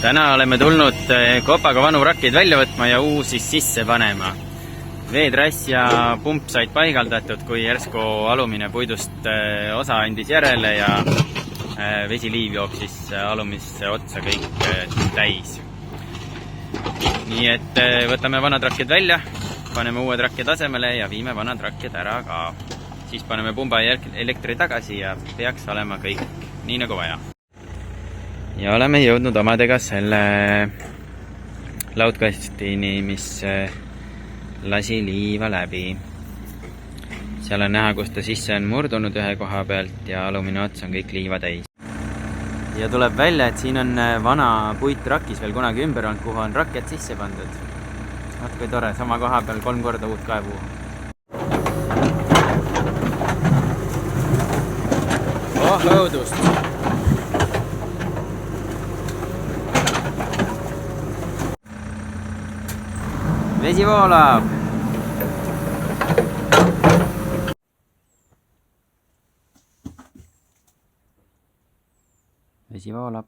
täna oleme tulnud kopaga vanu rakkeid välja võtma ja uusi sisse panema. Veetrass ja pump said paigaldatud, kui järsku alumine puidust osa andis järele ja vesiliiv jooksis alumisse otsa kõik täis. Nii et võtame vanad rakked välja, paneme uued rakked asemele ja viime vanad rakked ära ka. Siis paneme pumba ja elektri tagasi ja peaks olema kõik nii nagu vaja. Ja oleme jõudnud omadega selle laudkastini, mis lasi liiva läbi. Seal on näha, kus ta sisse on murdunud ühe koha pealt ja alumine ots on kõik liiva täis. Ja tuleb välja, et siin on vana puitrakis veel kunagi ümber olnud, kuhu on rakett sisse pandud. Vaat kui tore, sama koha peal 3 korda uut kaevu. Oh, õudust! Vesi voolab! Vesi voolab.